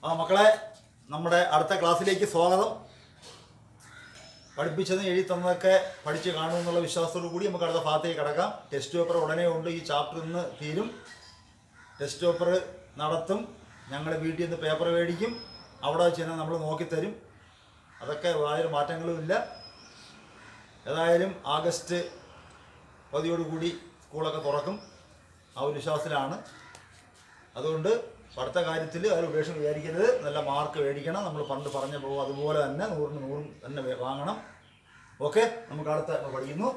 മക്കളെ, നമ്മുടെ അടുത്ത ക്ലാസ്സിലേക്ക് സ്വാഗതം. പഠിപ്പിച്ചതും എഴുതി തന്നതൊക്കെ പഠിച്ച് കാണുമെന്നുള്ള വിശ്വാസത്തോടു കൂടി നമുക്ക് അടുത്ത ഭാഗത്തേക്ക് കിടക്കാം. ടെസ്റ്റ് പേപ്പർ ഉടനെ ഉണ്ട്. ഈ ചാപ്റ്റർ ഇന്ന് തീരും. ടെസ്റ്റ് പേപ്പർ നടത്തും. ഞങ്ങൾ വീട്ടിൽ നിന്ന് പേപ്പർ മേടിക്കും. അവിടെ വെച്ച് തന്നെ നമ്മൾ നോക്കിത്തരും. അതൊക്കെ യാതൊരു മാറ്റങ്ങളുമില്ല. ഏതായാലും ആഗസ്റ്റ് 10 സ്കൂളൊക്കെ തുറക്കും. ആ ഒരു വിശ്വാസത്തിലാണ്. അതുകൊണ്ട് പഠിത്ത കാര്യത്തിൽ ഒരു ഉപേക്ഷ വിചാരിക്കരുത്. നല്ല മാർക്ക് മേടിക്കണം. നമ്മൾ പണ്ട് പറഞ്ഞ പോകും അതുപോലെ തന്നെ 100-ന് 100 തന്നെ വാങ്ങണം. ഓക്കെ, നമുക്ക് അടുത്ത പഠിക്കുന്നു.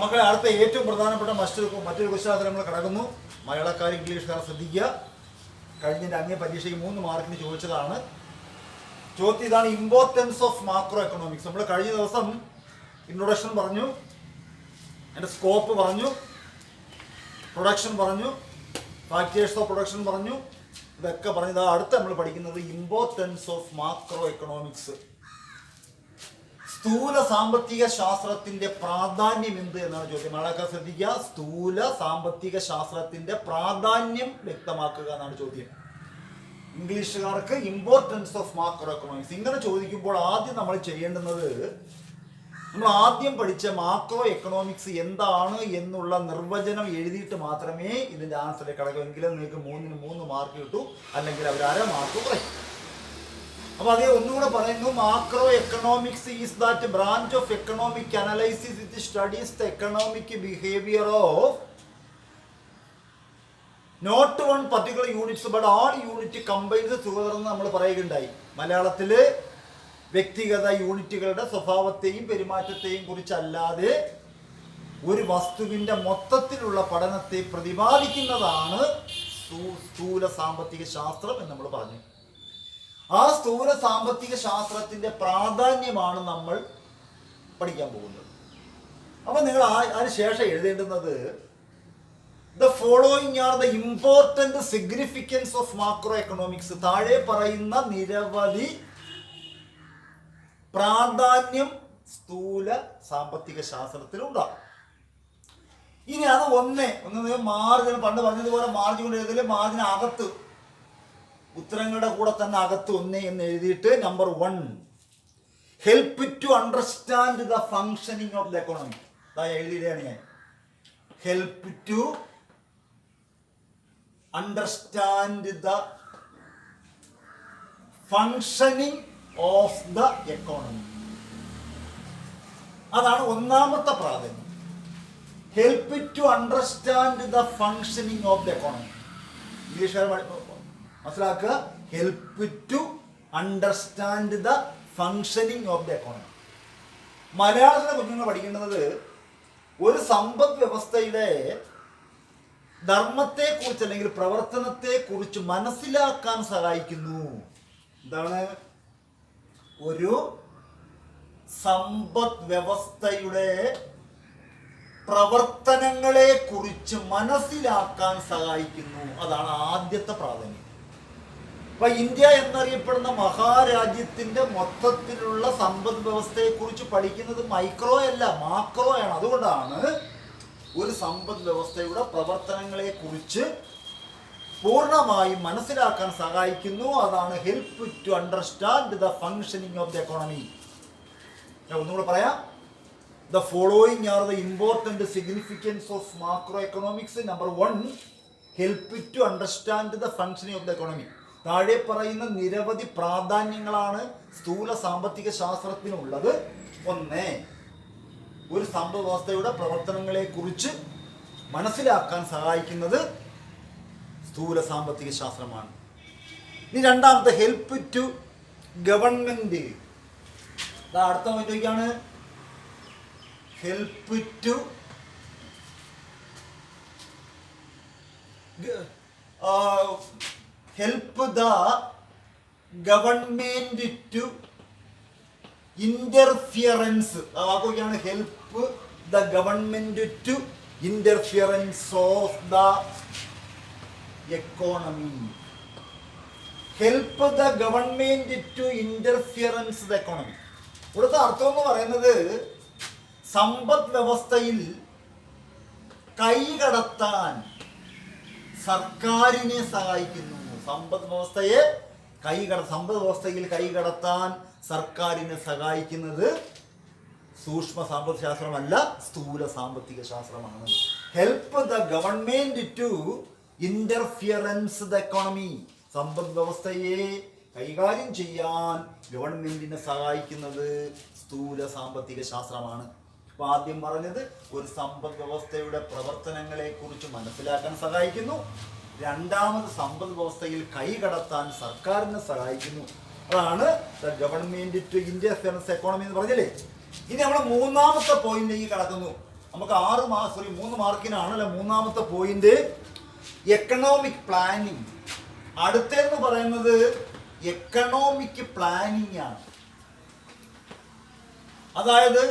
മക്കളെ, അടുത്ത ഏറ്റവും പ്രധാനപ്പെട്ട മറ്റൊരു ക്വസ്റ്റ്യൻ നമ്മൾ കിടക്കുന്നു. മലയാളക്കാർ ഇംഗ്ലീഷുകാർ ശ്രദ്ധിക്കുക. കഴിഞ്ഞതിൻ്റെ അങ്ങേ പരീക്ഷയ്ക്ക് 3 മാർക്കിന് ചോദിച്ചതാണ്. ചോദ്യം ഇതാണ്: ഇമ്പോർട്ടൻസ് ഓഫ് മാക്രോ എക്കണോമിക്സ്. നമ്മൾ കഴിഞ്ഞ ദിവസം ഇൻട്രൊഡക്ഷൻ പറഞ്ഞു, അതിൻ്റെ സ്കോപ്പ് പറഞ്ഞു, പ്രൊഡക്ഷൻ പറഞ്ഞു, ഫാക്ടേഴ്സ് ഓഫ് പ്രൊഡക്ഷൻ പറഞ്ഞു. ഇതൊക്കെ പറഞ്ഞത് അടുത്ത് നമ്മൾ പഠിക്കുന്നത് ഇമ്പോർട്ടൻസ് ഓഫ് മാക്രോ എക്കണോമിക്സ്. സ്ഥൂല സാമ്പത്തിക ശാസ്ത്രത്തിന്റെ പ്രാധാന്യം എന്ത് എന്നാണ് ചോദ്യം. ആളൊക്കെ ശ്രദ്ധിക്കുക. സ്ഥൂല സാമ്പത്തിക ശാസ്ത്രത്തിന്റെ പ്രാധാന്യം വ്യക്തമാക്കുക എന്നാണ് ചോദ്യം. ഇംഗ്ലീഷുകാർക്ക് ഇമ്പോർട്ടൻസ് ഓഫ് മാക്രോ എക്കണോമിക്സ് ഇങ്ങനെ ചോദിക്കുമ്പോൾ ആദ്യം നമ്മൾ ചെയ്യേണ്ടുന്നത്, നമ്മൾ ആദ്യം പഠിച്ച മാക്രോ എക്കണോമിക്സ് എന്താണ് എന്നുള്ള നിർവചനം എഴുതിയിട്ട് മാത്രമേ ഇതിൻ്റെ ആൻസറിലേക്ക് കിടക്കൂ. എങ്കിലും നിങ്ങൾക്ക് 3-ന് 3 മാർക്ക് കിട്ടൂ, അല്ലെങ്കിൽ അവർ 1/2 മാർക്ക് കുറയും. അപ്പോൾ അതേ ഒന്നുകൂടെ പറയുന്നു: macro economics is that branch of economic analysis which studies the economic behaviour of not one particular units but all unit combines together എന്ന് നമ്മൾ പറയുകയുണ്ടായി. മലയാളത്തിൽ വ്യക്തിഗത യൂണിറ്റുകളുടെ സ്വഭാവത്തെയും പെരുമാറ്റത്തെയും കുറിച്ചല്ലാതെ ഒരു വസ്തുവിൻ്റെ മൊത്തത്തിലുള്ള പഠനത്തെ പ്രതിപാദിക്കുന്നതാണ് സ്ഥൂല സാമ്പത്തിക ശാസ്ത്രം എന്ന് നമ്മൾ പറഞ്ഞു. ആ സ്ഥൂല സാമ്പത്തിക ശാസ്ത്രത്തിൻ്റെ പ്രാധാന്യമാണ് നമ്മൾ പഠിക്കാൻ പോകുന്നത്. അപ്പം നിങ്ങൾ അതിന് ശേഷം എഴുതേണ്ടുന്നത്, The following are the important significance of macroeconomics. താഴെ പറയുന്ന നിരവധി പ്രാധാന്യം സ്ഥൂല സാമ്പത്തിക ശാസ്ത്രത്തിലുണ്ടാകും. ഇനി അത് ഒന്ന് മാർജിൻ, പണ്ട് പറഞ്ഞതുപോലെ മാർജിൻ കൊണ്ട് എഴുതില്ല, മാർജിന് അകത്ത് ഉത്തരങ്ങളുടെ കൂടെ തന്നെ അകത്ത് 1 എന്ന് എഴുതിയിട്ട് number 1 help to understand the functioning of the economy. അതാ എഴുതിയിട്ടാണ് ഞാൻ. Help to understand the functioning of the economy. അതാണ് ഒന്നാമത്തെ പ്രാധാന്യം. Help to understand the functioning of the economy. ഇംഗ്ലീഷുകാർ മനസ്സിലാക്കുക. Help to understand the functioning of the economy. മലയാളത്തിലെ കുഞ്ഞുങ്ങൾ പഠിക്കേണ്ടത് ഒരു സമ്പദ് വ്യവസ്ഥയുടെ ധർമ്മത്തെക്കുറിച്ച് അല്ലെങ്കിൽ പ്രവർത്തനത്തെക്കുറിച്ച് മനസ്സിലാക്കാൻ സഹായിക്കുന്നു. എന്താണ്? ഒരു സമ്പദ് വ്യവസ്ഥയുടെ പ്രവർത്തനങ്ങളെ കുറിച്ച് മനസ്സിലാക്കാൻ സഹായിക്കുന്നു. അതാണ് ആദ്യത്തെ പ്രാധാന്യം. അപ്പൊ ഇന്ത്യ എന്നറിയപ്പെടുന്ന മഹാരാജ്യത്തിന്റെ മൊത്തത്തിലുള്ള സമ്പദ് വ്യവസ്ഥയെക്കുറിച്ച് പഠിക്കുന്നത് മൈക്രോ അല്ല, മാക്രോ ആണ്. അതുകൊണ്ടാണ് ഒരു സമ്പദ് വ്യവസ്ഥയുടെ പ്രവർത്തനങ്ങളെ കുറിച്ച് പൂർണ്ണമായും മനസ്സിലാക്കാൻ സഹായിക്കുന്നു. അതാണ് help to understand the functioning of the economy. ഞാൻ ഒന്നുകൂടെ പറയാം. The following are the important significance of macro economics. Number 1 help to understand the functioning of the economy. താഴെ പറയുന്ന നിരവധി പ്രാധാന്യങ്ങളാണ് സ്ഥൂല സാമ്പത്തിക ശാസ്ത്രത്തിനുള്ളത്. 1, ഒരു സമ്പദ് വ്യവസ്ഥയുടെ പ്രവർത്തനങ്ങളെ കുറിച്ച് മനസ്സിലാക്കാൻ സഹായിക്കുന്നത് സ്ഥൂല സാമ്പത്തിക ശാസ്ത്രമാണ്. ഇനി രണ്ടാമത്തെ ഹെൽപ്പ് ടു ഗവൺമെന്റ്. അടുത്ത പോയിന്റൊക്കെയാണ് help to help the government to interference. ആ വാക്കൊക്കെയാണ് help the government to interference of the economy. Help the government to interference the economy. ഇവിടുത്തെ അർത്ഥം എന്ന് പറയുന്നത് സമ്പദ് വ്യവസ്ഥയിൽ കൈകടത്താൻ സർക്കാരിനെ സഹായിക്കുന്നു. സമ്പദ് വ്യവസ്ഥയിൽ കൈകടത്താൻ സർക്കാരിനെ സഹായിക്കുന്നത് സൂക്ഷ്മ സാമ്പത്തിക ശാസ്ത്രമല്ല, സ്ഥൂല സാമ്പത്തിക ശാസ്ത്രമാണ്. Help the government to interference the economy. സമ്പദ് വ്യവസ്ഥയെ കൈകാര്യം ചെയ്യാൻ ഗവൺമെന്റിനെ സഹായിക്കുന്നത് സ്ഥൂല സാമ്പത്തിക ശാസ്ത്രമാണ്. അപ്പൊ ആദ്യം പറഞ്ഞത് ഒരു സമ്പദ് വ്യവസ്ഥയുടെ പ്രവർത്തനങ്ങളെ കുറിച്ച് മനസ്സിലാക്കാൻ സഹായിക്കുന്നു. രണ്ടാമത് സമ്പദ് വ്യവസ്ഥയിൽ കൈകടത്താൻ സർക്കാരിനെ സഹായിക്കുന്നു. അതാണ് ഗവൺമെന്റ് ടു ഇന്റർഫിയറൻസ് എക്കോണമി എന്ന് പറഞ്ഞില്ലേ. ഇനി നമ്മൾ മൂന്നാമത്തെ പോയിന്റിലേക്ക് കടക്കുന്നു. നമുക്ക് 3 മാർക്കിനാണല്ലോ മൂന്നാമത്തെ പോയിന്റ്, എക്കണോമിക് പ്ലാനിങ്. അടുത്തെന്ന് പറയുന്നത് എക്കണോമിക് പ്ലാനിങ് ആണ്. അതായത്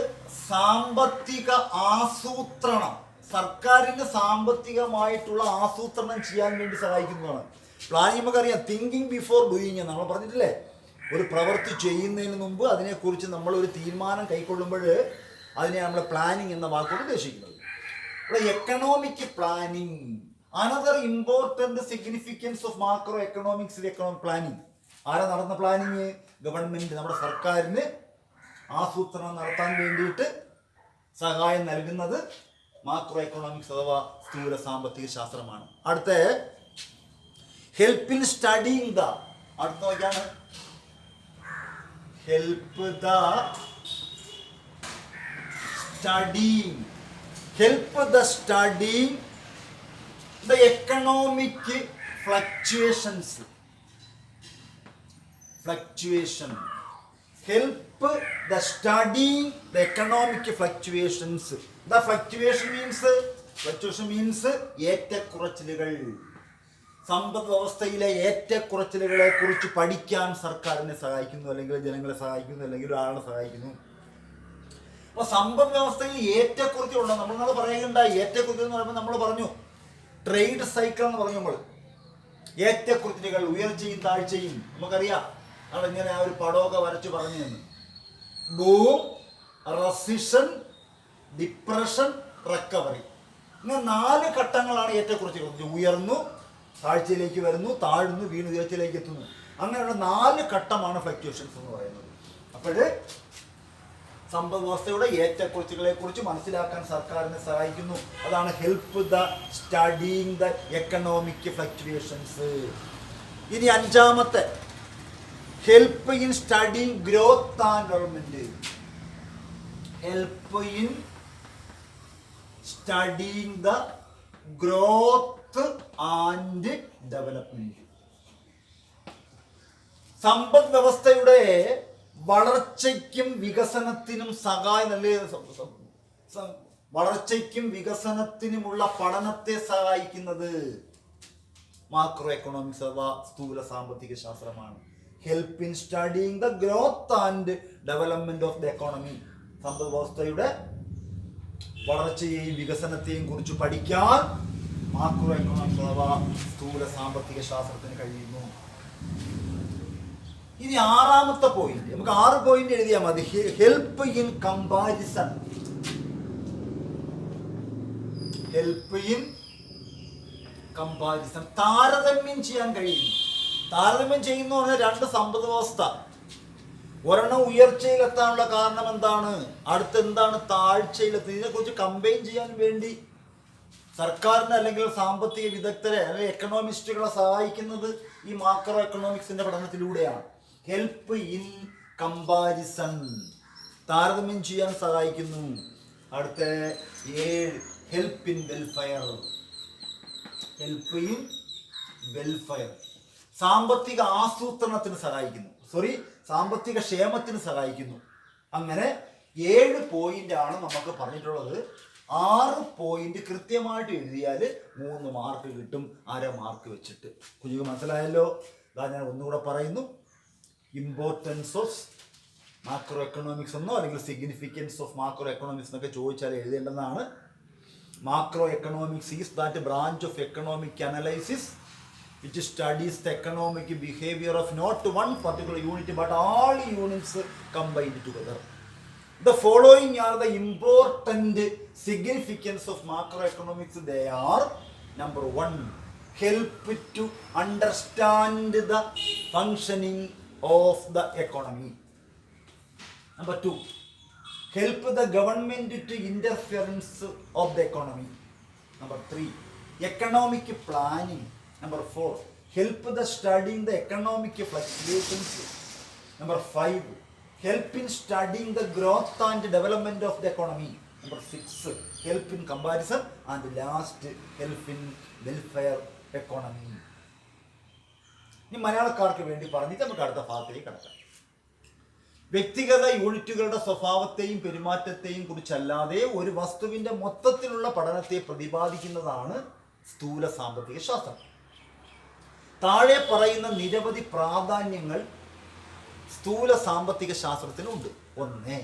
സാമ്പത്തിക ആസൂത്രണം, സർക്കാരിന് സാമ്പത്തികമായിട്ടുള്ള ആസൂത്രണം ചെയ്യാൻ വേണ്ടി സഹായിക്കുന്നതാണ്. പ്ലാനിങ് നമുക്കറിയാം, തിങ്കിങ് ബിഫോർ ഡൂയിങ് എന്ന് നമ്മൾ പറഞ്ഞിട്ടില്ലേ. ഒരു പ്രവൃത്തി ചെയ്യുന്നതിന് മുമ്പ് അതിനെക്കുറിച്ച് നമ്മൾ ഒരു തീരുമാനം കൈക്കൊള്ളുമ്പോൾ അതിനെ നമ്മൾ പ്ലാനിങ് എന്ന വാക്കുകൊണ്ട് ഉദ്ദേശിക്കുന്നത്. ഇവിടെ economic planning, another important significance of macro economics economic planning. ആരാ നടന്ന പ്ലാനിങ്? ഗവൺമെന്റ് നമ്മുടെ സർക്കാരിന് ആസൂത്രണം നടത്താൻ വേണ്ടിയിട്ട് സഹായം നൽകുന്നത് മാക്രോ എക്കണോമിക്സ് അഥവാ സ്ഥൂല സാമ്പത്തിക ശാസ്ത്രമാണ്. അടുത്ത ഹെൽപ്പ് ഇൻ സ്റ്റഡിങ് ദ, അടുത്ത നോക്കിയാണ് help the studying, help the studying the economic fluctuations. Help the studying the economic fluctuations. The fluctuation means ഏറ്റക്കുറച്ചിലുകൾ. സമ്പദ് വ്യവസ്ഥയിലെ ഏറ്റക്കുറച്ചിലുകളെ കുറിച്ച് പഠിക്കാൻ സർക്കാരിനെ സഹായിക്കുന്നു, അല്ലെങ്കിൽ ജനങ്ങളെ സഹായിക്കുന്നു, അല്ലെങ്കിൽ ഒരാളെ സഹായിക്കുന്നു. അപ്പൊ സമ്പദ് വ്യവസ്ഥയിൽ ഏറ്റക്കുറച്ചിലുണ്ടോ? നമ്മൾ പറയുകയുണ്ടായി. ഏറ്റക്കുറച്ചിൽ എന്ന് പറയുമ്പോൾ നമ്മൾ പറഞ്ഞു ട്രേഡ് സൈക്കിൾ എന്ന് പറഞ്ഞു. നമ്മൾ ഏറ്റക്കുറച്ചിലുകൾ, ഉയർച്ചയും താഴ്ചയും നമുക്കറിയാം. ഇങ്ങനെ ആ ഒരു പടമൊക്കെ വരച്ച് പറഞ്ഞു തന്നു. Boom, റെസിഷൻ, depression, recovery. ഇങ്ങനെ 4 ഘട്ടങ്ങളാണ് ഏറ്റക്കുറച്ചിലുകൾ. ഉയർന്നു, താഴ്ചയിലേക്ക് വരുന്നു, താഴ്ന്നു, വീണ്ടും ഉയർച്ചയിലേക്ക് എത്തുന്നു. അങ്ങനെയുള്ള 4 ഘട്ടമാണ് ഫ്ലക്ച്വേഷൻസ് എന്ന് പറയുന്നത്. അപ്പോൾ സമ്പദ് വ്യവസ്ഥയുടെ ഏറ്റക്കുറച്ചിലുകളെ കുറിച്ച് മനസ്സിലാക്കാൻ സർക്കാരിനെ സഹായിക്കുന്നു. അതാണ് help the studying the economic fluctuations. ഇനി 5ാമത്തെ, help in studying growth and development. Help in studying the growth and development. സമ്പദ് വ്യവസ്ഥയുടെ വളർച്ചയ്ക്കും വികസനത്തിനും വളർച്ചയ്ക്കും വികസനത്തിനുമുള്ള പഠനത്തെ സഹായിക്കുന്നത് മാക്രോ എക്കണോമിക്സ് അഥവാ സ്ഥൂല സാമ്പത്തിക ശാസ്ത്രമാണ്. Help in studying the growth and development of the economy. സമ്പദ് വ്യവസ്ഥയുടെ വളർച്ചയെയും വികസനത്തെയും കുറിച്ച് പഠിക്കാൻ മാക്രോ എക്കണോമിക്സ് അഥവാ സ്ഥൂല സാമ്പത്തിക ശാസ്ത്രത്തിന് കഴിയുന്നു. ഇനി 6ാമത്തെ പോയിന്റ്, നമുക്ക് 6 പോയിന്റ് എഴുതിയാൽ മതി. Help in comparison. Help in comparison, താരതമ്യം ചെയ്യാൻ കഴിയുന്നു. താരതമ്യം ചെയ്യുന്ന പറഞ്ഞാൽ 2 സമ്പദ് വ്യവസ്ഥ, ഒരെണ്ണം ഉയർച്ചയിലെത്താനുള്ള കാരണം എന്താണ്, എന്താണ് താഴ്ചയിലെത്തുന്നത്, ഇതിനെക്കുറിച്ച് കമ്പൈൻ ചെയ്യാൻ വേണ്ടി സർക്കാരിനെ അല്ലെങ്കിൽ സാമ്പത്തിക വിദഗ്ധരെ അല്ലെങ്കിൽ എക്കണോമിസ്റ്റുകളെ സഹായിക്കുന്നത് ഈ മാക്രോ എക്കണോമിക്സിന്റെ പഠനത്തിലൂടെയാണ്. ഹെൽപ്പ് ഇൻ കമ്പാരിസൺ, താരതമ്യം ചെയ്യാൻ സഹായിക്കുന്നു. അടുത്ത 7, help in welfare. Help in welfare, സാമ്പത്തിക ആസൂത്രണത്തിന് സഹായിക്കുന്നു. സാമ്പത്തിക ക്ഷേമത്തിന് സഹായിക്കുന്നു. അങ്ങനെ 7 പോയിന്റ് ആണ് നമുക്ക് പറഞ്ഞിട്ടുള്ളത്. 6 പോയിന്റ് കൃത്യമായിട്ട് എഴുതിയാൽ 3 മാർക്ക് കിട്ടും, 1/2 മാർക്ക് വെച്ചിട്ട്. കുഞ്ഞുങ്ങൾക്ക് മനസ്സിലായല്ലോ? ഇതാ ഞാൻ ഒന്നുകൂടെ പറയുന്നു. ഇമ്പോർട്ടൻസ് ഓഫ് മാക്രോ എക്കണോമിക്സ് എന്നോ അല്ലെങ്കിൽ സിഗ്നിഫിക്കൻസ് ഓഫ് മാക്രോ എക്കണോമിക്സ് എന്നൊക്കെ ചോദിച്ചാൽ എഴുതേണ്ടതാണ്. Macro economics is that branch of economic analysis which studies the economic behavior of not one particular unit but all units combined together. The following are the important significance of macroeconomics. They are: number 1, help to understand the functioning of the economy. Number 2, help the government to interference of the economy. Number 3, economic planning. Number 4, help the studying the economic fluctuations. Number 5, help in studying the growth and development of the economy. Number 6, help in comparison. And last, help in welfare economy. ഇനി മലയാളക്കാർക്ക് വേണ്ടി പറഞ്ഞിട്ട് നമുക്ക് അടുത്ത ഭാഗത്തേക്ക് കടക്കാം. വ്യക്തിഗത യൂണിറ്റുകളുടെ സ്വഭാവത്തെയും പെരുമാറ്റത്തെയും കുറിച്ചല്ലാതെ ഒരു വസ്തുവിൻ്റെ മൊത്തത്തിലുള്ള പഠനത്തെ പ്രതിപാദിക്കുന്നതാണ് സ്ഥൂല സാമ്പത്തിക ശാസ്ത്രം. താഴെ പറയുന്ന നിരവധി പ്രാധാന്യങ്ങൾ സ്ഥൂല സാമ്പത്തിക ശാസ്ത്രത്തിനുണ്ട്. 1,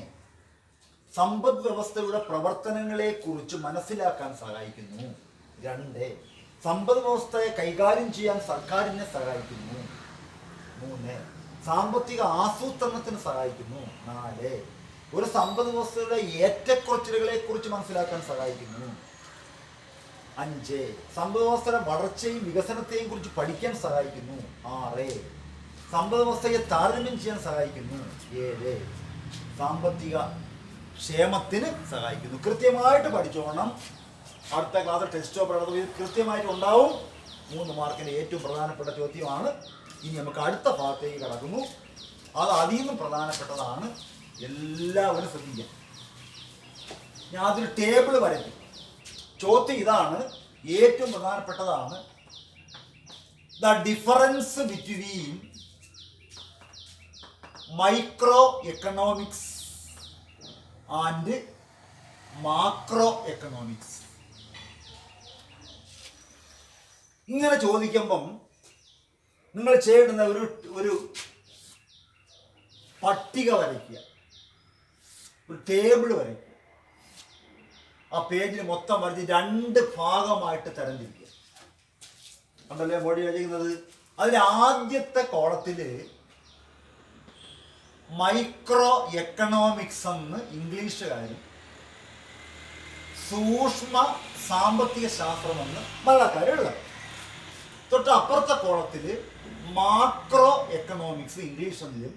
സമ്പദ് വ്യവസ്ഥയുടെ പ്രവർത്തനങ്ങളെക്കുറിച്ച് മനസ്സിലാക്കാൻ സഹായിക്കുന്നു. 2, സമ്പദ് വ്യവസ്ഥയെ കൈകാര്യം ചെയ്യാൻ സർക്കാരിനെ സഹായിക്കുന്നു. 3, സാമ്പത്തിക ആസൂത്രണത്തിന് സഹായിക്കുന്നു. 4, ഒരു സമ്പദ് വ്യവസ്ഥയുടെ ഏറ്റക്കുറച്ചിലുകളെ കുറിച്ച് മനസ്സിലാക്കാൻ സഹായിക്കുന്നു. 5, സമ്പദ് വ്യവസ്ഥയുടെ വളർച്ചയും വികസനത്തെയും കുറിച്ച് പഠിക്കാൻ സഹായിക്കുന്നു. 6, സമ്പദ് വ്യവസ്ഥയെ താരതമ്യം ചെയ്യാൻ സഹായിക്കുന്നു. 7, സാമ്പത്തിക ക്ഷേമത്തിന് സഹായിക്കുന്നു. കൃത്യമായിട്ട് പഠിച്ചോണം. അടുത്ത ക്ലാസ് ടെസ്റ്റ് പേപ്പർ കൃത്യമായിട്ട് ഉണ്ടാവും. 3 മാർക്കിൻ്റെ ഏറ്റവും പ്രധാനപ്പെട്ട ചോദ്യമാണ്. ഇനി നമുക്ക് അടുത്ത ഭാഗത്തേക്ക് കടക്കുന്നു. അത് അതിൽ നിന്നും പ്രധാനപ്പെട്ടതാണ്. എല്ലാവരും ശ്രദ്ധിക്കാം. ഞാൻ അതിൽ ടേബിൾ വരയ്ക്കും. ചോദ്യം ഇതാണ്, ഏറ്റവും പ്രധാനപ്പെട്ടതാണ്. The difference between micro economics and macro economics. ഇങ്ങനെ ചോദിക്കുമ്പം നിങ്ങൾ ചെയ്യേണ്ടുന്ന ഒരു പട്ടിക വരയ്ക്കുക, ഒരു ടേബിൾ വരയ്ക്കുക. ആ പേജിൽ മൊത്തം വരച്ച് 2 ഭാഗമായിട്ട് തരംതിരിക്കുക. കണ്ടല്ലേ ബോഡി വരയ്ക്കുന്നത്? അതിൽ ആദ്യത്തെ കോളത്തിൽ മൈക്രോ എക്കണോമിക്സ് എന്ന് ഇംഗ്ലീഷുകാരും സൂക്ഷ്മ സാമ്പത്തിക ശാസ്ത്രമെന്ന് മലയാളക്കാർ എഴുതാം. തൊട്ട് അപ്പുറത്തെ കോളത്തിൽ മാക്രോ എക്കണോമിക്സ് ഇംഗ്ലീഷ് എന്നിലും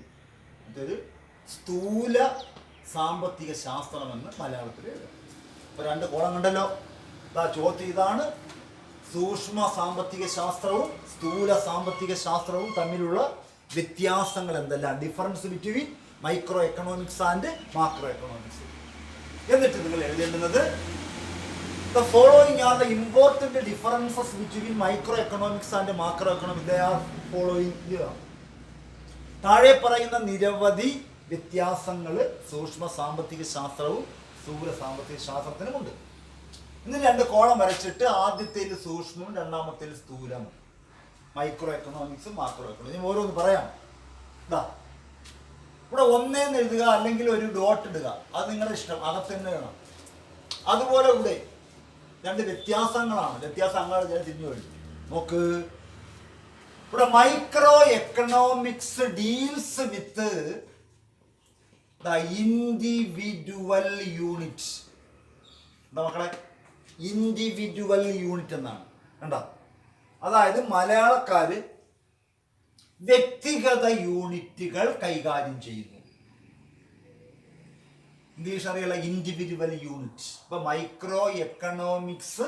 ഇതൊരു സ്ഥൂല സാമ്പത്തിക ശാസ്ത്രമെന്ന് മലയാളത്തിൽ എഴുതാം. അപ്പോൾ 2 കോളം കണ്ടല്ലോ. ചോദ്യം ഇതാണ്, സൂക്ഷ്മ സാമ്പത്തിക ശാസ്ത്രവും സ്ഥൂല സാമ്പത്തിക ശാസ്ത്രവും തമ്മിലുള്ള വ്യത്യാസങ്ങൾ എന്തെല്ലാം, difference between micro economics and macro economics. എന്നിട്ട് നിങ്ങൾ എഴുതേണ്ടുന്നത് the following are the important differences between microeconomics and macroeconomics. They are following here. താഴെ പറയുന്ന നിരവധി വ്യത്യാസങ്ങൾ സൂക്ഷ്മ സാമ്പത്തിക ശാസ്ത്രവും സ്ഥൂല സാമ്പത്തിക ശാസ്ത്രത്തിനുമുണ്ട്. ഇന്ന് 2 കോളം വരച്ചിട്ട് ആദ്യത്തേൽ സൂക്ഷ്മവും രണ്ടാമത്തേൽ സ്ഥൂലവും, മൈക്രോ എക്കണോമിക്സും മാക്രോ എക്കണോമിക്സും. ഓരോന്ന് പറയാം. ഇവിടെ 1 എന്ന് എഴുതുക, അല്ലെങ്കിൽ ഒരു ഡോട്ട് ഇടുക, അത് നിങ്ങളുടെ ഇഷ്ടം, അകത്ത് തന്നെ വേണം. അതുപോലെ ഇവിടെ 2 വ്യത്യാസങ്ങളാണ്. വ്യത്യാസങ്ങൾ ഞാൻ തിരിഞ്ഞു കഴിഞ്ഞു. നോക്ക്, ഇവിടെ micro economics deals with the individual unit. എന്താ മക്കളെ? ഇൻഡിവിജ്വൽ യൂണിറ്റ് എന്നാണ്. കണ്ടോ? അതായത് മലയാളക്കാര് വ്യക്തിഗത യൂണിറ്റുകൾ കൈകാര്യം ചെയ്യുന്നു. ഇംഗ്ലീഷ് അറിയാല ഇൻഡിവിജ്വൽ യൂണിറ്റ്. ഇപ്പൊ micro economics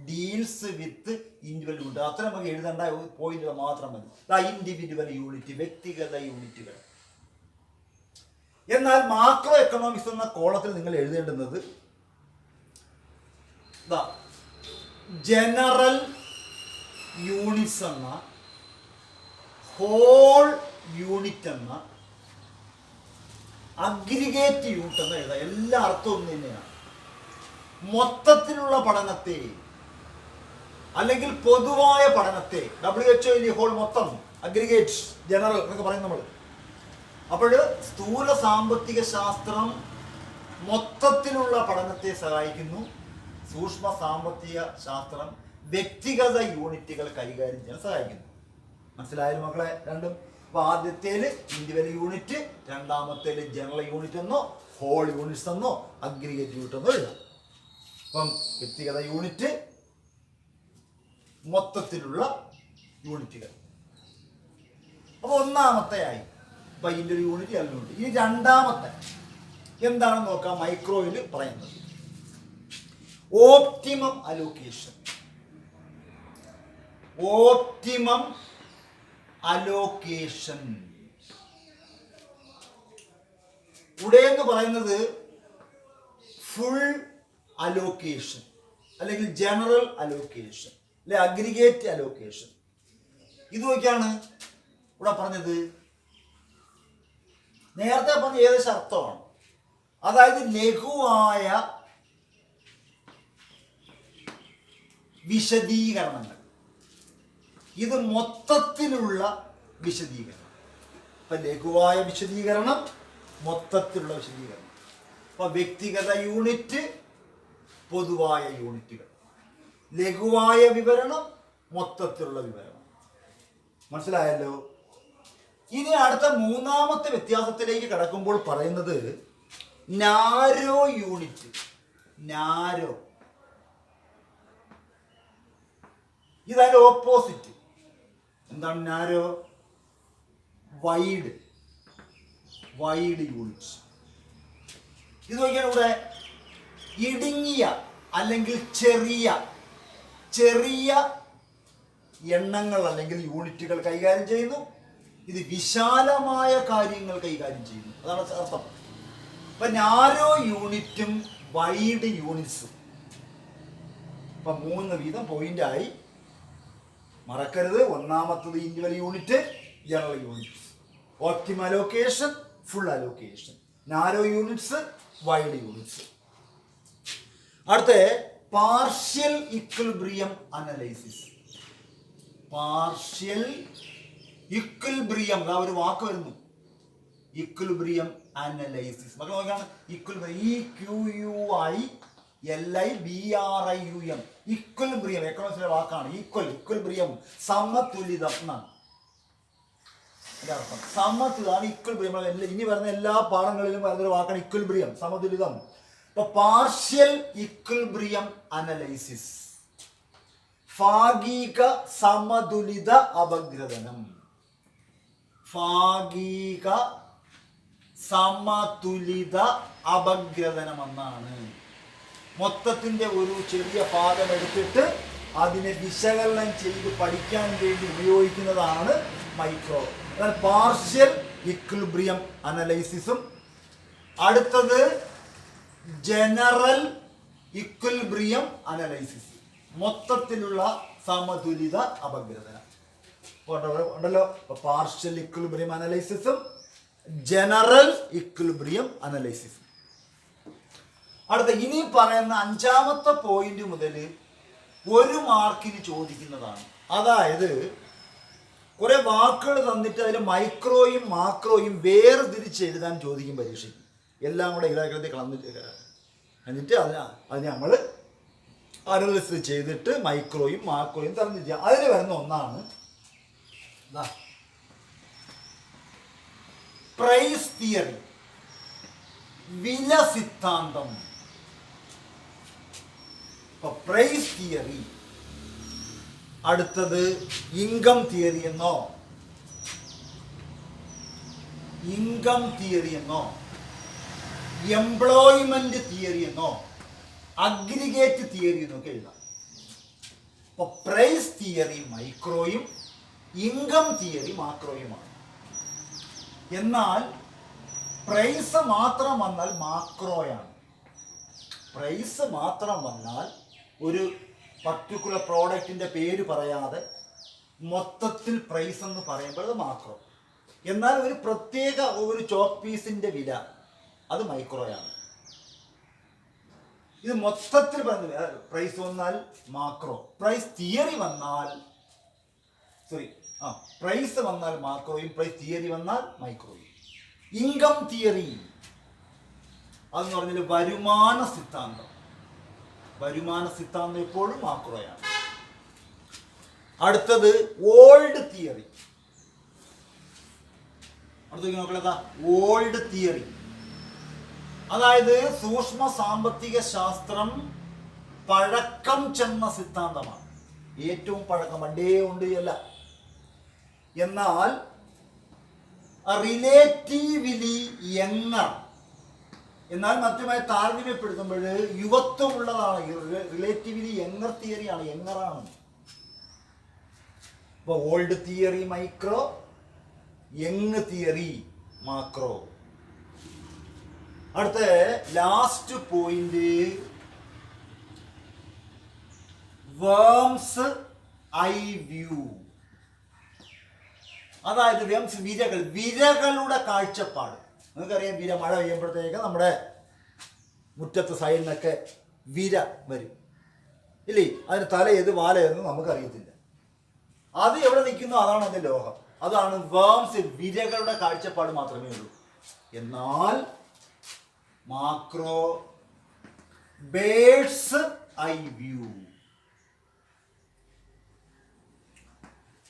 deals with individual unit. അത്ര നമുക്ക് എഴുതേണ്ട പോയിന്റ് മാത്രം മതി. ഇൻഡിവിജ്വൽ യൂണിറ്റ്, വ്യക്തിഗത യൂണിറ്റുകൾ. എന്നാൽ മാക്രോ എക്കണോമിക്സ് എന്ന കോളത്തിൽ നിങ്ങൾ എഴുതേണ്ടുന്നത് ജനറൽ യൂണിറ്റ്സ് എന്ന, ഹോൾ യൂണിറ്റ് എന്ന, അഗ്രിഗേറ്റ് യൂണിറ്റ് എന്ന് എഴുതാം. എല്ലാ അർത്ഥവും ഒന്ന് തന്നെയാണ്. മൊത്തത്തിലുള്ള പഠനത്തെ അല്ലെങ്കിൽ പൊതുവായ പഠനത്തെ, WHO ഹോൾ, മൊത്തം, അഗ്രിഗേറ്റ്, ജനറൽ എന്നൊക്കെ പറയും നമ്മൾ. അപ്പോൾ സ്ഥൂല സാമ്പത്തിക ശാസ്ത്രം മൊത്തത്തിലുള്ള പഠനത്തെ സഹായിക്കുന്നു. സൂക്ഷ്മ സാമ്പത്തിക ശാസ്ത്രം വ്യക്തിഗത യൂണിറ്റുകൾ കൈകാര്യം ചെയ്യാൻ സഹായിക്കുന്നു. മനസ്സിലായാലും മക്കളെ? രണ്ടും. അപ്പോൾ ആദ്യത്തേല് ഇൻഡിവിജ്വൽ യൂണിറ്റ്, രണ്ടാമത്തേല് ജനറൽ യൂണിറ്റ് എന്നോ ഹോൾ യൂണിറ്റ്സ് എന്നോ അഗ്രിഗേറ്റ് യൂണിറ്റ് എന്നോ എഴുതാം. അപ്പം വ്യക്തിഗത യൂണിറ്റ്, മൊത്തത്തിലുള്ള യൂണിറ്റുകൾ. അപ്പോൾ ഒന്നാമത്തെയായി അപ്പം ഇതിൻ്റെ ഒരു യൂണിറ്റ് യൂണിറ്റ്. ഇനി രണ്ടാമത്തെ എന്താണെന്ന് നോക്കാം. മൈക്രോയിൽ പറയുന്നത് ഓപ്റ്റിമം അലോക്കേഷൻ. ഓപ്റ്റിമം അലോക്കേഷൻ ഇവിടെ എന്ന് പറയുന്നത് ഫുൾ അലോക്കേഷൻ അല്ലെങ്കിൽ ജനറൽ അലോക്കേഷൻ അല്ലെ അഗ്രിഗേറ്റ് അലോക്കേഷൻ. ഇത് നോക്കിയാണ് ഇവിടെ പറഞ്ഞത്. നേരത്തെ പറഞ്ഞ ഏകദേശം അർത്ഥമാണ്. അതായത് ലഘുവായ വിശദീകരണങ്ങൾ. ഇത് മൊത്തത്തിലുള്ള വിശദീകരണം. ഇപ്പൊ ലഘുവായ വിശദീകരണം, മൊത്തത്തിലുള്ള വിശദീകരണം. അപ്പൊ വ്യക്തിഗത യൂണിറ്റ്, പൊതുവായ യൂണിറ്റുകൾ, ലഘുവായ വിവരണം, മൊത്തത്തിലുള്ള വിവരണം. മനസ്സിലായല്ലോ? ഇനി അടുത്ത മൂന്നാമത്തെ വ്യത്യാസത്തിലേക്ക് കടക്കുമ്പോൾ പറയുന്നത് നാരോ യൂണിറ്റ്. നാരോ, ഇതതിന്റെ ഓപ്പോസിറ്റ്. എന്താണ് നാരോ? വൈഡ്. Wide units. ഇത് നോക്കിയാൽ ഇവിടെ ഇടുങ്ങിയ അല്ലെങ്കിൽ ചെറിയ ചെറിയ എണ്ണങ്ങൾ അല്ലെങ്കിൽ യൂണിറ്റുകൾ കൈകാര്യം ചെയ്യുന്നു. ഇത് വിശാലമായ കാര്യങ്ങൾ കൈകാര്യം ചെയ്യുന്നു. അതാണ് അർത്ഥം. ഇപ്പൊ നാരോ യൂണിറ്റും വൈഡ് യൂണിറ്റ്സും ഇപ്പൊ 3 വീതം പോയിന്റായി. മറക്കരുത്. ഒന്നാമത്തത് individual unit, general units. Optimum allocation, full allocation. Narrow units, wide units. അടുത്ത partial equilibrium analysis. Partial equilibrium, ആ ഒരു വാക്ക് വരുന്നു. Equilibrium analysis. മക്കൾ നോക്കാണ്. EQUILIBRIUM. ഇക്വിലിബ്രിയം എക്കണോമിക്സിലെ വാക്കാണ്. ഇക്വിലിബ്രിയം, സമതുലിതം എന്നാണ് അർത്ഥം. സമതുലിതാണ് ഇക്വിലിബ്രിയം. ഇനി വരുന്ന എല്ലാ പാഠങ്ങളിലും വരുന്നൊരു വാക്കാണ് ഇക്വിലിബ്രിയം, സമതുലിതം. ഇപ്പൊ പാർഷ്യൽ ഇക്വിലിബ്രിയം അനലൈസിസ്, ഭാഗിക സമതുലിത അപഗ്രഥനം. ഭാഗിക സമതുലിത അപഗ്രഥനം എന്നാണ്. മൊത്തത്തിന്റെ ഒരു ചെറിയ ഭാഗം എടുത്തിട്ട് അതിനെ വിശകലനം ചെയ്ത് പഠിക്കാൻ വേണ്ടി ഉപയോഗിക്കുന്നതാണ് മൈക്രോ. എന്നാൽ പാർഷ്യൽ ഇക്വിലിബ്രിയം അനലൈസിസും. അടുത്തത് ജനറൽ ഇക്വിലിബ്രിയം അനലൈസിസ്, മൊത്തത്തിലുള്ള സമതുലിത അപഗ്രഥനം ഉണ്ടല്ലോ. പാർഷ്യൽ ഇക്വിലിബ്രിയം അനലൈസിസും ജനറൽ ഇക്വിലിബ്രിയം അനലൈസിസും. അടുത്ത ഇനി പറയുന്ന 5ാമത്തെ പോയിന്റ് മുതൽ 1 മാർക്കിന് ചോദിക്കുന്നതാണ്. അതായത് കുറെ വാക്കുകൾ തന്നിട്ട് അതിൽ മൈക്രോയും മാക്രോയും വേർതിരിച്ച് എഴുതാൻ ചോദിക്കും പരീക്ഷയ്ക്ക്. എല്ലാം കൂടെ ഇടകൃതി കളന്നിട്ട് എന്നിട്ട് അതിനെ നമ്മൾ അനലൈസ് ചെയ്തിട്ട് മൈക്രോയും മാക്രോയും തരംതിരിക്കുക. അതിൽ വരുന്ന ഒന്നാണ് പ്രൈസ് തിയറി, വില സിദ്ധാന്തം. Price theory. അടുത്തത് ഇൻകം തിയറി എന്നോ എംപ്ലോയ്മെന്റ് തിയറി എന്നോ അഗ്രിഗേറ്റ് തിയറി എന്നൊക്കെ എഴുതാം. അപ്പൊ പ്രൈസ് തിയറി മൈക്രോയും ഇൻകം തിയറി മാക്രോയുമാണ്. എന്നാൽ പ്രൈസ് മാത്രം വന്നാൽ മാക്രോയാണ്. പ്രൈസ് മാത്രം വന്നാൽ ഒരു പർട്ടിക്കുലർ പ്രോഡക്റ്റിന്റെ പേര് പറയാതെ മൊത്തത്തിൽ പ്രൈസ് എന്ന് പറയുമ്പോൾ അത് മാക്രോ. എന്നാൽ ഒരു പ്രത്യേക ഒരു ചോക്ക് പീസിന്റെ വില അത് മൈക്രോയാണ്. ഇത് മൊത്തത്തിൽ പ്രൈസ് വന്നാൽ മാക്രോ, പ്രൈസ് തിയറി വന്നാൽ പ്രൈസ് വന്നാൽ മാക്രോയും പ്രൈസ് തിയറി വന്നാൽ മൈക്രോയും. ഇൻകം തിയറി അതെന്ന് പറഞ്ഞാൽ വരുമാന സിദ്ധാന്തം. വരുമാന സിദ്ധാന്തം എപ്പോഴും മാക്രോയാണ്. അടുത്തത് ഓൾഡ് തിയറി. അടുത്ത നോക്കലതാ ഓൾഡ് തിയറി. അതായത് സൂക്ഷ്മ സാമ്പത്തിക ശാസ്ത്രം പഴക്കം ചെന്ന സിദ്ധാന്തമാണ്. ഏറ്റവും പഴക്കം പണ്ടേ ഉണ്ട് അല്ല. എന്നാൽ റിലേറ്റീവ്ലി യങ്ങർ, എന്നാൽ മറ്റുമായി താരതമ്യപ്പെടുത്തുമ്പോൾ യുവത്വമുള്ളതാണ്. റിലേറ്റീവ്ലി യങ്ങർ തിയറിയാണ്, യങ്ങറാണ്. ഇപ്പോൾ old theory micro, young theory macro. അടുത്ത last point worms eye view. അതായത് വേംസ് വിരകളുടെ കാഴ്ചപ്പാട്. നിങ്ങൾക്കറിയാം, വിര മഴ പെയ്യുമ്പോഴത്തേക്ക് നമ്മുടെ മുറ്റത്ത് സൈഡിനൊക്കെ വിര വരും ഇല്ലേ? അതിന് തല ഏത് വാല എന്ന് നമുക്കറിയത്തില്ല. അത് എവിടെ നിൽക്കുന്നു അതാണ് അതിൻ്റെ ലോകം. അതാണ് വേംസ്, വിരകളുടെ കാഴ്ചപ്പാട് മാത്രമേ ഉള്ളൂ. എന്നാൽ മാക്രോ ബേഡ്സ് ഐ വ്യൂ,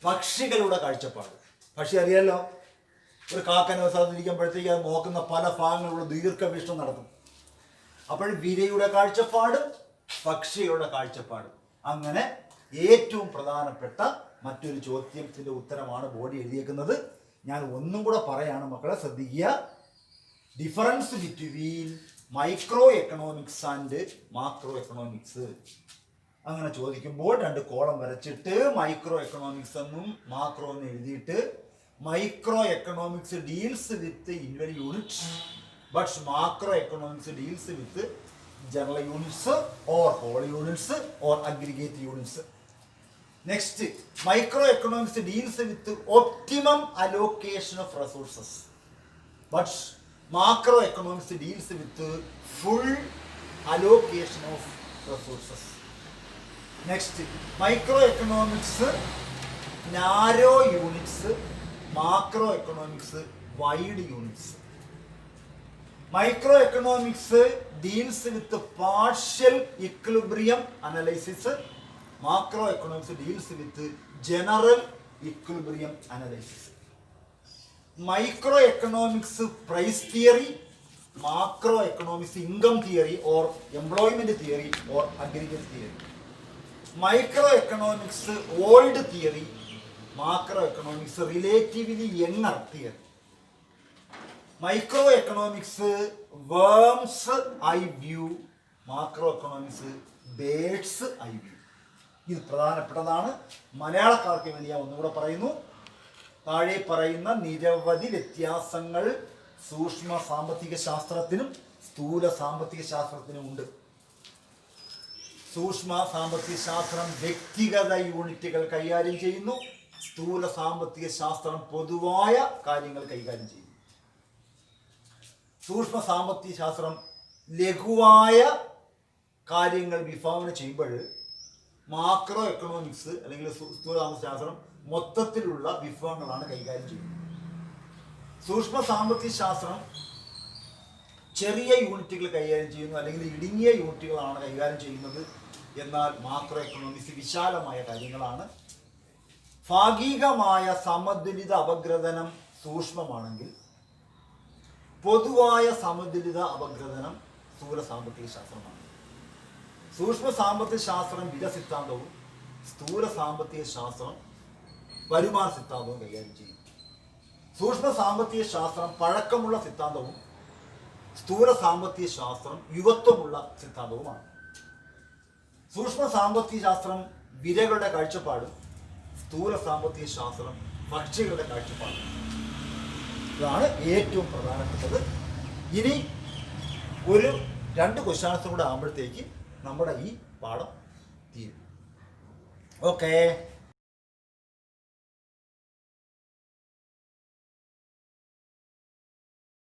പക്ഷികളുടെ കാഴ്ചപ്പാട്. പക്ഷി അറിയാലോ, ഒരു കാക്കനെ സാധിക്കുമ്പോഴത്തേക്ക് അത് നോക്കുന്ന പല ഭാഗങ്ങളിലുള്ള ദീർഘവീക്ഷണം നടത്തും. അപ്പോൾ വിരയുടെ കാഴ്ചപ്പാടും പക്ഷികളുടെ കാഴ്ചപ്പാടും. അങ്ങനെ ഏറ്റവും പ്രധാനപ്പെട്ട മറ്റൊരു ചോദ്യത്തിൻ്റെ ഉത്തരമാണ് ബോർഡ് എഴുതിയേക്കുന്നത്. ഞാൻ ഒന്നും കൂടെ പറയാണ് മക്കളെ, ശ്രദ്ധിക്കുക. Difference between micro economics and macro economics. അങ്ങനെ ചോദിക്കുമ്പോൾ 2 കോളം വരച്ചിട്ട് മൈക്രോ എക്കണോമിക്സ് എന്നും മാക്രോ എന്നും എഴുതിയിട്ട്, micro economics deals with individual units but macro economics deals with general units or whole units or aggregate units. Next, micro economics deals with optimum allocation of resources but macro economics deals with full allocation of resources. Next, micro economics narrow units, macro economics wide units. Micro economics deals with partial equilibrium analysis, macro economics deals with general equilibrium analysis. Micro economics price theory, macro economics income theory or employment theory or aggregate theory. Micro economics old theory, macro economics relatively younger theory. Micro economics worms eye view, macro economics birds eye view. ഇത് പ്രധാനപ്പെട്ടതാണ്. മലയാളക്കാർക്ക് വേണ്ടി ഞാൻ ഒന്നുകൂടെ പറയുന്നു. താഴെ പറയുന്ന നിരവധി വ്യത്യാസങ്ങൾ സൂക്ഷ്മ സാമ്പത്തിക ശാസ്ത്രത്തിനും സ്ഥൂല സാമ്പത്തിക ശാസ്ത്രത്തിനും ഉണ്ട്. സൂക്ഷ്മ സാമ്പത്തിക ശാസ്ത്രം വ്യക്തിഗത യൂണിറ്റുകൾ കൈകാര്യം ചെയ്യുന്നു. സ്ഥൂല സാമ്പത്തിക ശാസ്ത്രം പൊതുവായ കാര്യങ്ങൾ കൈകാര്യം ചെയ്യുന്നു. സൂക്ഷ്മ സാമ്പത്തിക ശാസ്ത്രം ലഘുവായ കാര്യങ്ങൾ വിഭാവന ചെയ്യുമ്പോൾ മാക്രോ എക്കണോമിക്സ് അല്ലെങ്കിൽ സ്ഥൂല സാമ്പത്തിക ശാസ്ത്രം മൊത്തത്തിലുള്ള വിഭവങ്ങളാണ് കൈകാര്യം ചെയ്യുന്നത്. സൂക്ഷ്മ സാമ്പത്തിക ശാസ്ത്രം ചെറിയ യൂണിറ്റുകൾ കൈകാര്യം ചെയ്യുന്നു, അല്ലെങ്കിൽ ഇടുങ്ങിയ യൂണിറ്റുകളാണ് കൈകാര്യം ചെയ്യുന്നത്. എന്നാൽ മാക്രോ എക്കണോമിക്സ് വിശാലമായ കാര്യങ്ങളാണ്. ഭാഗികമായ സമതുലിത അപഗ്രഥനം സൂക്ഷ്മമാണെങ്കിൽ പൊതുവായ സമതുലിത അപഗ്രഥനം സ്ഥൂല സാമ്പത്തിക ശാസ്ത്രമാണ്. സൂക്ഷ്മ സാമ്പത്തിക ശാസ്ത്രം വില സിദ്ധാന്തവും സ്ഥൂല സാമ്പത്തിക ശാസ്ത്രം വരുമാന സിദ്ധാന്തവും കൈകാര്യം ചെയ്യും. സൂക്ഷ്മ സാമ്പത്തിക ശാസ്ത്രം പഴക്കമുള്ള സിദ്ധാന്തവും സ്ഥൂല സാമ്പത്തിക ശാസ്ത്രം യുവത്വമുള്ള സിദ്ധാന്തവുമാണ്. സൂക്ഷ്മ സാമ്പത്തിക ശാസ്ത്രം വിരകളുടെ കാഴ്ചപ്പാടും സ്ഥൂല സാമ്പത്തിക ശാസ്ത്രം പക്ഷികളുടെ കാഴ്ചപ്പാടും. ഇതാണ് ഏറ്റവും പ്രധാനപ്പെട്ടത്. ഇനി ഒരു 2 ക്വസ്റ്റ്യൻസും കൂടെ ആകുമ്പോഴത്തേക്ക് നമ്മുടെ ഈ പാഠം തീരും. ഓക്കേ.